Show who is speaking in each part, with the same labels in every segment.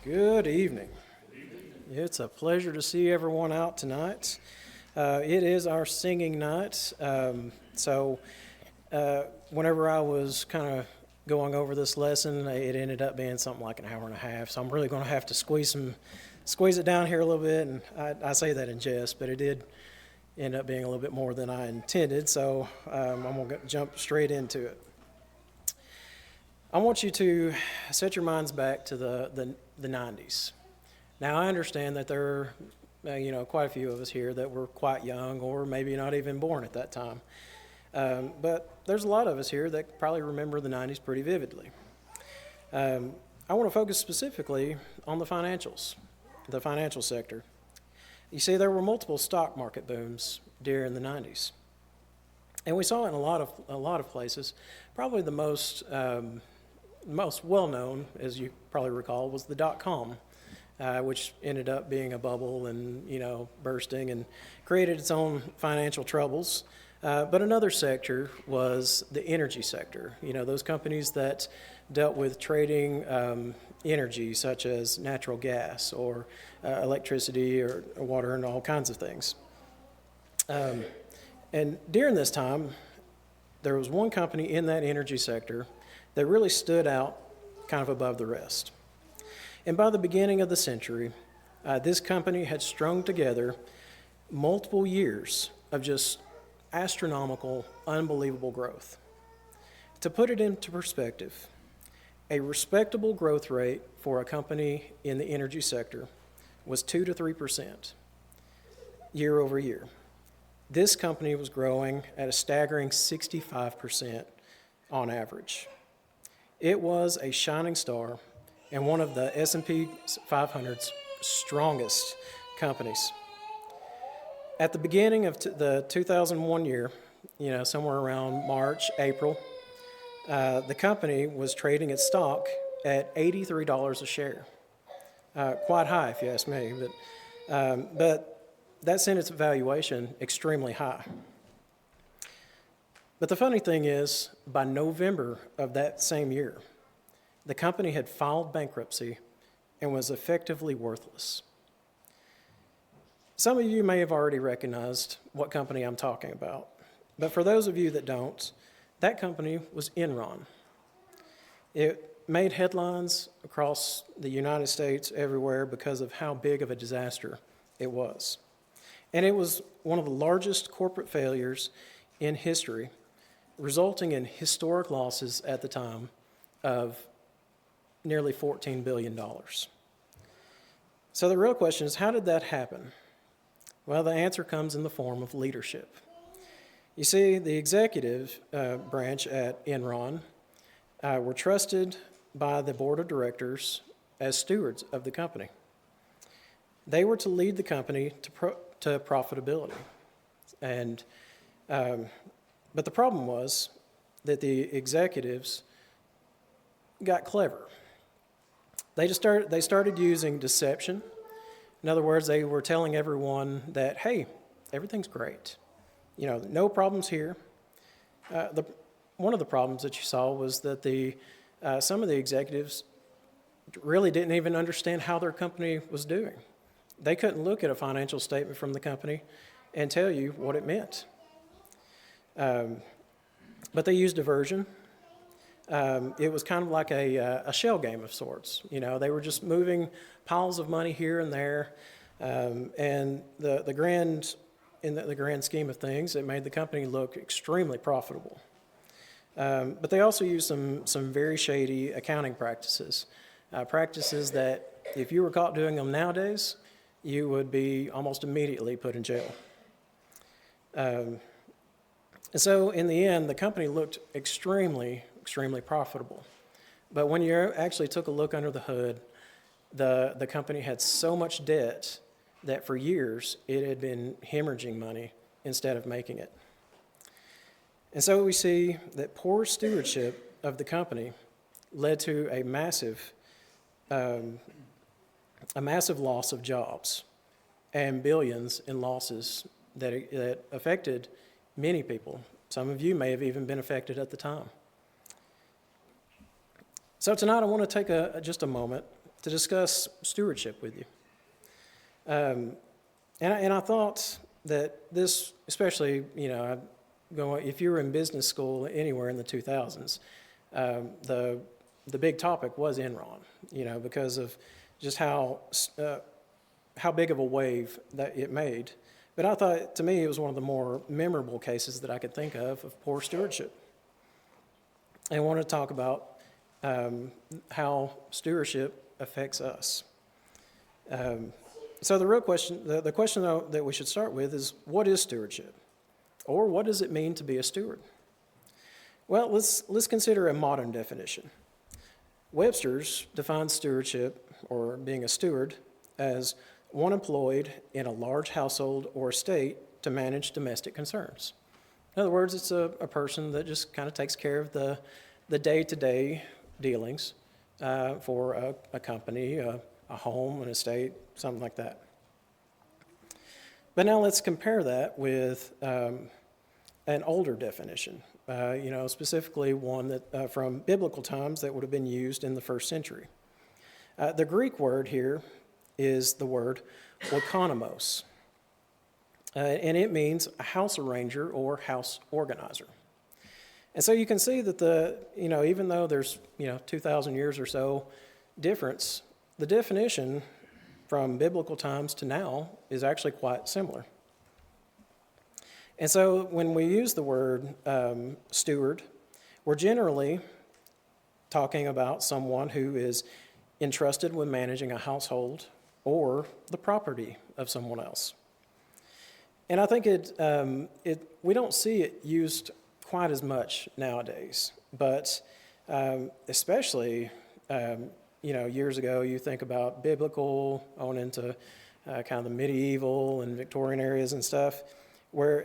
Speaker 1: Good evening. It's a pleasure to see everyone out tonight. It is our singing night, whenever I was kind of going over this lesson, it ended up being something like an hour and a half, so I'm really going to have to squeeze it down here a little bit, and I say that in jest, but it did end up being a little bit more than I intended, so I'm going to jump straight into it. I want you to set your minds back to the 90s. Now, I understand that there are quite a few of us here that were quite young or maybe not even born at that time. But there's a lot of us here that probably remember the 90s pretty vividly. I want to focus specifically on the financials, the financial sector. You see, there were multiple stock market booms during the 90s. And we saw it in a lot of places. Probably the most well-known, as you probably recall, was the dot-com, which ended up being a bubble and, bursting and created its own financial troubles. But another sector was the energy sector, those companies that dealt with trading energy, such as natural gas or electricity or water and all kinds of things. And during this time, there was one company in that energy sector that really stood out kind of above the rest. And by the beginning of the century, this company had strung together multiple years of just astronomical, unbelievable growth. To put it into perspective, a respectable growth rate for a company in the energy sector was 2 to 3% year over year. This company was growing at a staggering 65% on average. It was a shining star and one of the S&P 500's strongest companies. At the beginning of the 2001 year, somewhere around March, April, the company was trading its stock at $83 a share. Quite high, if you ask me, but that sent its valuation extremely high. But the funny thing is, by November of that same year, the company had filed bankruptcy and was effectively worthless. Some of you may have already recognized what company I'm talking about, but for those of you that don't, that company was Enron. It made headlines across the United States everywhere because of how big of a disaster it was. And it was one of the largest corporate failures in history, resulting in historic losses at the time of nearly $14 billion. So the real question is, how did that happen? Well, the answer comes in the form of leadership. You see, the executive branch at Enron were trusted by the board of directors as stewards of the company. They were to lead the company to profitability. But the problem was that the executives got clever. They started using deception. In other words, they were telling everyone that, hey, everything's great. No problems here. One of the problems that you saw was that some of the executives really didn't even understand how their company was doing. They couldn't look at a financial statement from the company and tell you what it meant. But they used diversion. It was kind of like a shell game of sorts. They were just moving piles of money here and there, and in the grand scheme of things, it made the company look extremely profitable. But they also used some very shady accounting practices, practices that if you were caught doing them nowadays, you would be almost immediately put in jail. And so in the end, the company looked extremely profitable. But when you actually took a look under the hood, the company had so much debt that for years it had been hemorrhaging money instead of making it. And so we see that poor stewardship of the company led to a massive loss of jobs and billions in losses that affected many people. Some of you may have even been affected at the time. So tonight I want to take just a moment to discuss stewardship with you. And I thought that this, especially, if you were in business school anywhere in the 2000s, the big topic was Enron, because of just how big of a wave that it made. But I thought, to me, it was one of the more memorable cases that I could think of poor stewardship. I want to talk about how stewardship affects us. So the real question, the question that we should start with is, what is stewardship? Or what does it mean to be a steward? Well, let's consider a modern definition. Webster's defines stewardship, or being a steward, as one employed in a large household or estate to manage domestic concerns. In other words, it's a person that just kind of takes care of the day-to-day dealings for a company, a home, an estate, something like that. But now let's compare that with an older definition, specifically one that from biblical times that would have been used in the first century. The Greek word here is the word oikonomos, and it means a house arranger or house organizer. And so you can see that even though there's 2,000 years or so difference, the definition from biblical times to now is actually quite similar. And so when we use the word steward, we're generally talking about someone who is entrusted with managing a household or the property of someone else. And I think we don't see it used quite as much nowadays, but especially years ago, you think about biblical, on into kind of the medieval and Victorian areas and stuff,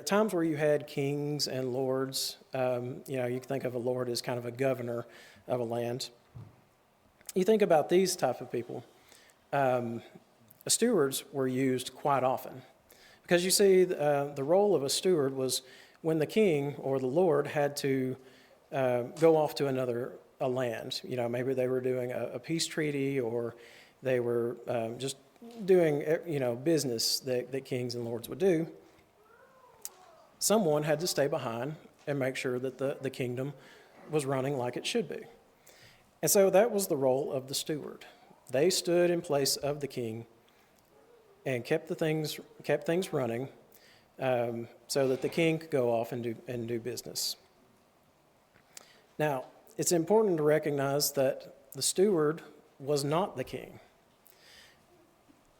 Speaker 1: times where you had kings and lords. You can think of a lord as kind of a governor of a land. You think about these type of people. Stewards were used quite often, because you see the role of a steward was when the king or the lord had to go off to a land. Maybe they were doing a peace treaty, or they were just doing business that kings and lords would do. Someone had to stay behind and make sure that the kingdom was running like it should be. And so that was the role of the steward. They stood in place of the king and kept things running, so that the king could go off and do business. Now, it's important to recognize that the steward was not the king.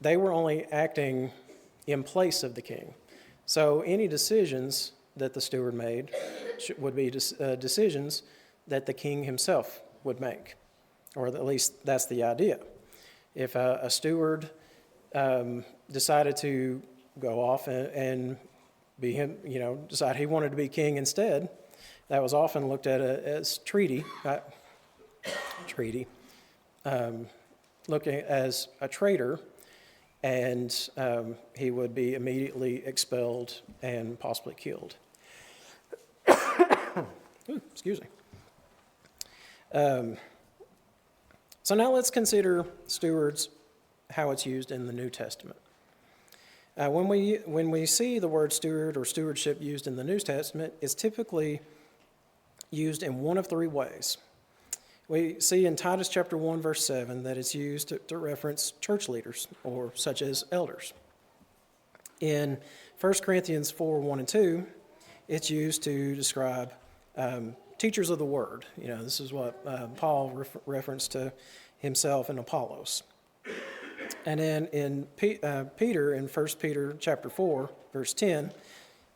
Speaker 1: They were only acting in place of the king. So any decisions that the steward made would be decisions that the king himself would make, or at least that's the idea. If a steward decided to go off and be him, decide he wanted to be king instead, that was often looked at as looking as a traitor, and he would be immediately expelled and possibly killed. Ooh, excuse me. So now let's consider stewards, how it's used in the New Testament. When we see the word steward or stewardship used in the New Testament, it's typically used in one of three ways. We see in Titus chapter 1, verse 7, that it's used to reference church leaders, or such as elders. In 1 Corinthians 4, 1 and 2, it's used to describe teachers of the word. This is what Paul referenced to himself and Apollos. And then in Peter, in 1 Peter chapter 4, verse 10,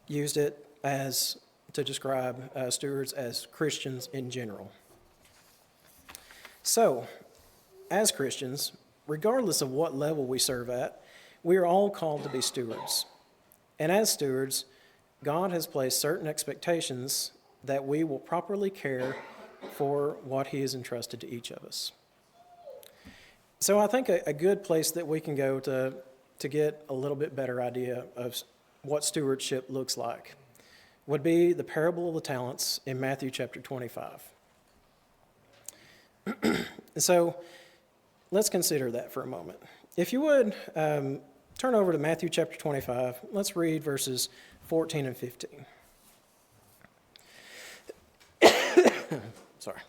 Speaker 1: used it to describe stewards as Christians in general. So, as Christians, regardless of what level we serve at, we are all called to be stewards. And as stewards, God has placed certain expectations that we will properly care for what He has entrusted to each of us. So I think a good place that we can go to get a little bit better idea of what stewardship looks like would be the parable of the talents in Matthew chapter 25. So let's consider that for a moment. If you would, turn over to Matthew chapter 25. Let's read verses 14 and 15. Sorry.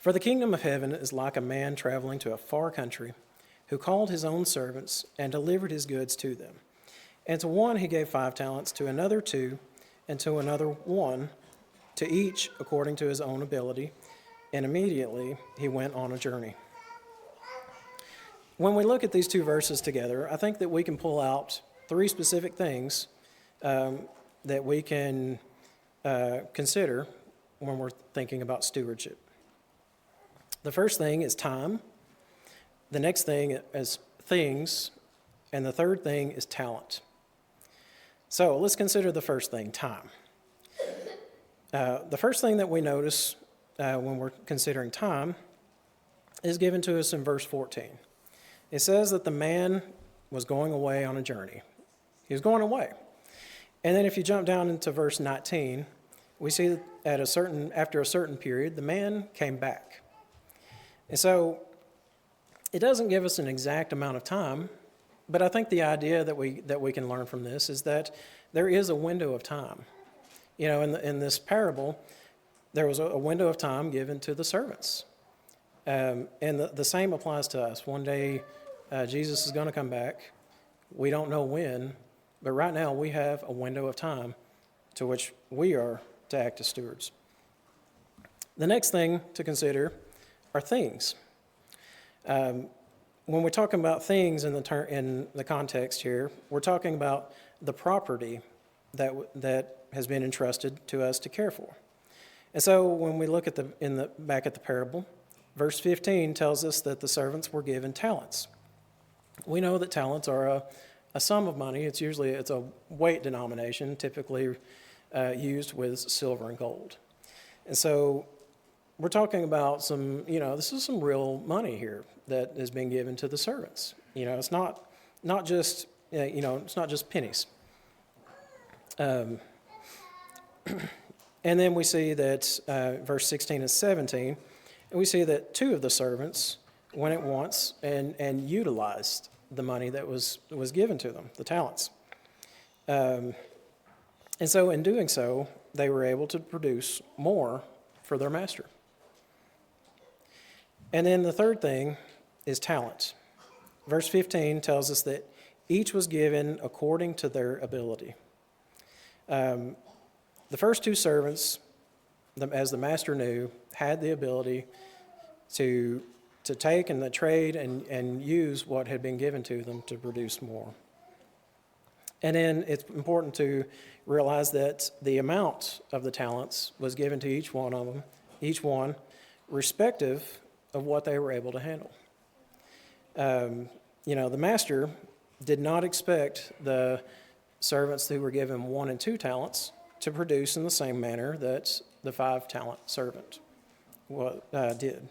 Speaker 1: For the kingdom of heaven is like a man traveling to a far country, who called his own servants and delivered his goods to them. And to one he gave 5 talents, to another 2, and to another 1, to each according to his own ability. And immediately he went on a journey. When we look at these 2 verses together, I think that we can pull out 3 specific things that we can consider when we're thinking about stewardship. The first thing is time. The next thing is things. And the third thing is talent. So let's consider the first thing, time. The first thing that we notice when we're considering time is given to us in verse 14. It says that the man was going away on a journey. He was going away. And then if you jump down into verse 19, we see that after a certain period, the man came back. And so it doesn't give us an exact amount of time, but I think the idea that we can learn from this is that there is a window of time. You know, in this parable, there was a window of time given to the servants. And the same applies to us. One day, Jesus is going to come back. We don't know when, but right now we have a window of time to which we are to act as stewards. The next thing to consider are things. When we're talking about things in the context here, we're talking about the property that has been entrusted to us to care for. And so when we look at back at the parable, verse 15 tells us that the servants were given talents. We know that talents are a sum of money. It's a weight denomination, typically used with silver and gold. And so we're talking about this is some real money here that is being given to the servants. You know, it's not just it's not just pennies. And then we see that verse 16 and 17, and we see that 2 of the servants went at once and utilized the money that was given to them, the talents. And so in doing so, they were able to produce more for their master. And then the third thing is talent. Verse 15 tells us that each was given according to their ability. The first 2 servants, as the master knew, had the ability to take and the trade and use what had been given to them to produce more. And then it's important to realize that the amount of the talents was given to each one of them, each one, respective of what they were able to handle. The master did not expect the servants who were given 1 and 2 talents to produce in the same manner that the 5-talent servant did.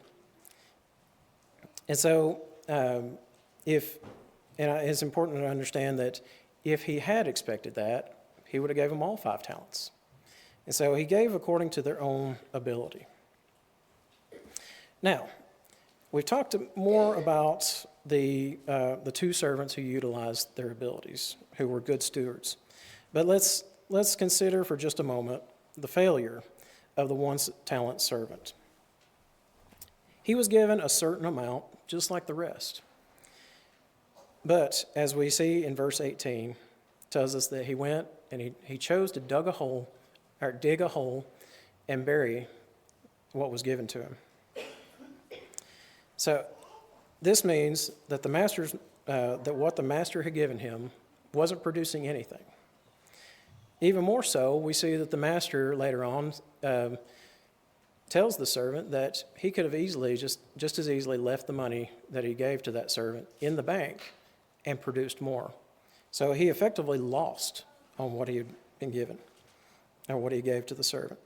Speaker 1: And so it's important to understand that if he had expected that, he would have gave them all 5 talents. And so he gave according to their own ability. Now, we've talked more about the 2 servants who utilized their abilities, who were good stewards. But let's consider for just a moment the failure of the 1-talent servant. He was given a certain amount, just like the rest. But as we see in verse 18, tells us that he went and he chose to dig a hole and bury what was given to him. So this means that that what the master had given him wasn't producing anything. Even more so, we see that the master later on tells the servant that he could have easily, just as easily, left the money that he gave to that servant in the bank and produced more. So he effectively lost on what he had been given, or what he gave to the servant.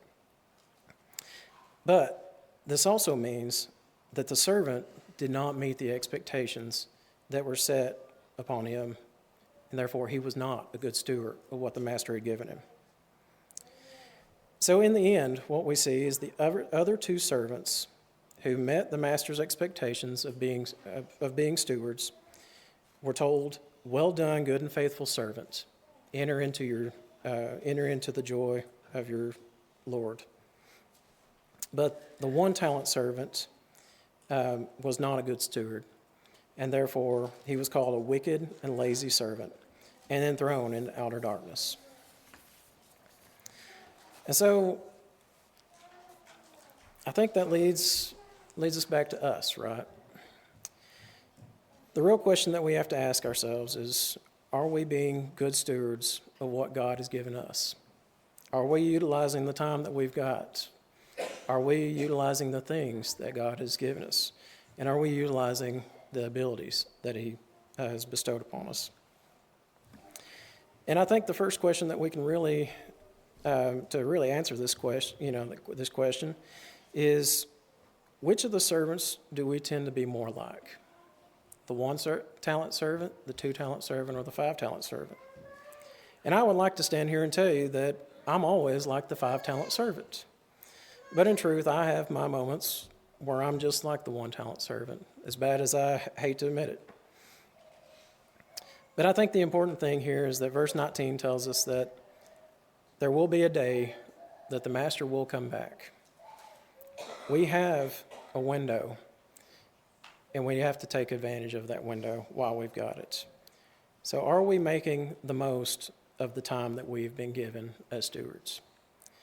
Speaker 1: But this also means that the servant did not meet the expectations that were set upon him, and therefore he was not a good steward of what the master had given him. So in the end, what we see is the other 2 servants who met the master's expectations of being stewards were told, "Well done, good and faithful servant. Enter into the joy of your Lord." But the one-talent servant was not a good steward, and therefore he was called a wicked and lazy servant, and then thrown into outer darkness. And so I think that leads us back to us, right? The real question that we have to ask ourselves is, are we being good stewards of what God has given us? Are we utilizing the time that we've got? Are we utilizing the things that God has given us? And are we utilizing the abilities that He has bestowed upon us? And I think the first question that we can really, to really answer this question, is which of the servants do we tend to be more like? The one-talent servant, the two-talent servant, or the five-talent servant? And I would like to stand here and tell you that I'm always like the five-talent servant. But in truth, I have my moments where I'm just like the one-talent servant, as bad as I hate to admit it. But I think the important thing here is that verse 19 tells us that there will be a day that the master will come back. We have a window, and we have to take advantage of that window while we've got it. So are we making the most of the time that we've been given as stewards?